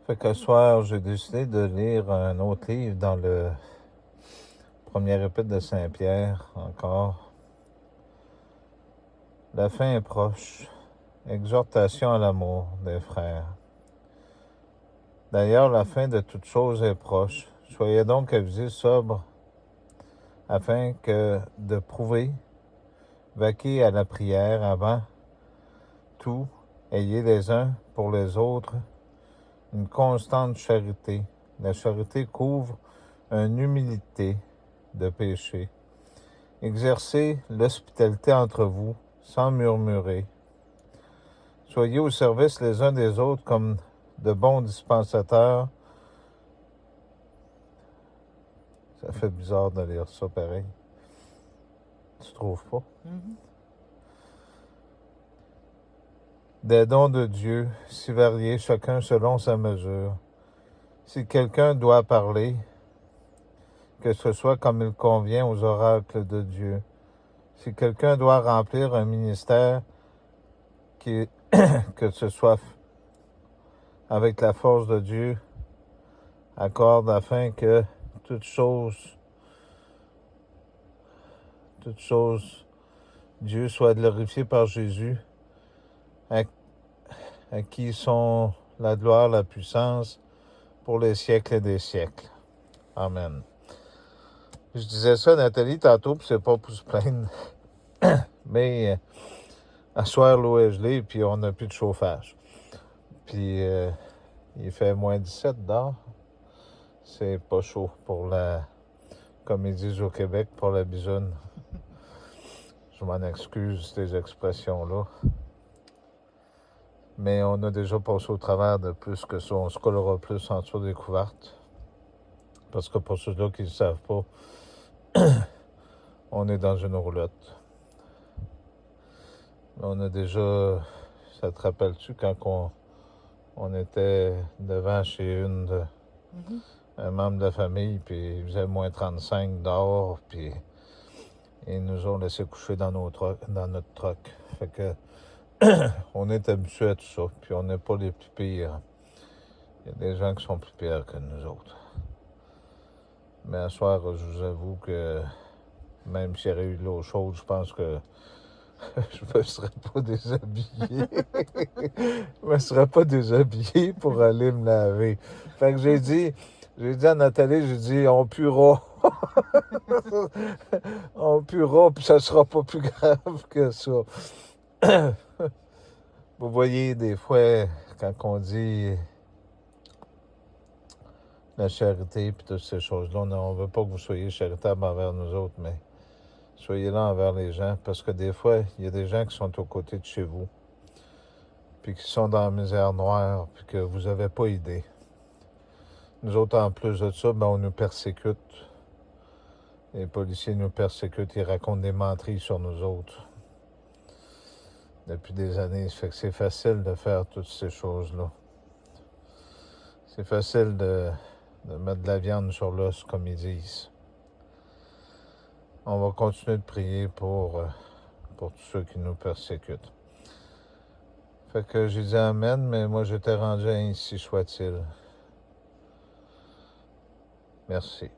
Fait que ce soir, j'ai décidé de lire un autre livre dans le premier épître de Saint-Pierre, encore. La fin est proche. Exhortation à l'amour des frères. D'ailleurs, la fin de toute chose est proche. Soyez donc avisés, sobres, afin que de prouver, vaquer à la prière avant tout, ayez les uns pour les autres une constante charité. La charité couvre une humilité de péché. Exercez l'hospitalité entre vous, sans murmurer. Soyez au service les uns des autres comme de bons dispensateurs. Ça fait bizarre de lire ça pareil. Tu trouves pas? Des dons de Dieu, si variés, chacun selon sa mesure. Si quelqu'un doit parler, que ce soit comme il convient aux oracles de Dieu. Si quelqu'un doit remplir un ministère, que ce soit avec la force de Dieu, accorde afin que toute chose, Dieu soit glorifié par Jésus, à qui sont la gloire, la puissance, pour les siècles des siècles. Amen. Je disais ça à Nathalie tantôt, puis c'est pas pour se plaindre, mais à soir, l'eau est gelée, puis on n'a plus de chauffage. Puis il fait moins 17 dehors. C'est pas chaud pour comme ils disent au Québec, pour la bisoune. Je m'en excuse, ces expressions-là. Mais on a déjà passé au travers de plus que ça. On se collera plus en dessous des couvertes. Parce que pour ceux-là qui ne savent pas, on est dans une roulotte. On a déjà... Ça te rappelle-tu quand on était devant chez un membre de la famille, puis il faisait moins 35 dehors, puis ils nous ont laissé coucher dans notre truck. Fait que on est habitué à tout ça, puis on n'est pas les plus pires. Il y a des gens qui sont plus pires que nous autres. Mais à soir, je vous avoue que même s'il y aurait eu de l'eau chaude, je pense que je me serais pas déshabillé. Je me serais pas déshabillé pour aller me laver. Fait que j'ai dit à Nathalie, j'ai dit, on puera. On puera, puis ça sera pas plus grave que ça. Vous voyez, des fois, quand on dit la charité et toutes ces choses-là, on ne veut pas que vous soyez charitable envers nous autres, mais soyez là envers les gens, parce que des fois, il y a des gens qui sont aux côtés de chez vous, puis qui sont dans la misère noire, puis que vous n'avez pas idée. Nous autres, en plus de ça, on nous persécute. Les policiers nous persécutent, ils racontent des menteries sur nous autres. Depuis des années, ça fait que c'est facile de faire toutes ces choses-là. C'est facile de mettre de la viande sur l'os, comme ils disent. On va continuer de prier pour tous ceux qui nous persécutent. Fait que j'ai dit Amen, mais moi j'étais rendu ainsi soit-il. Merci.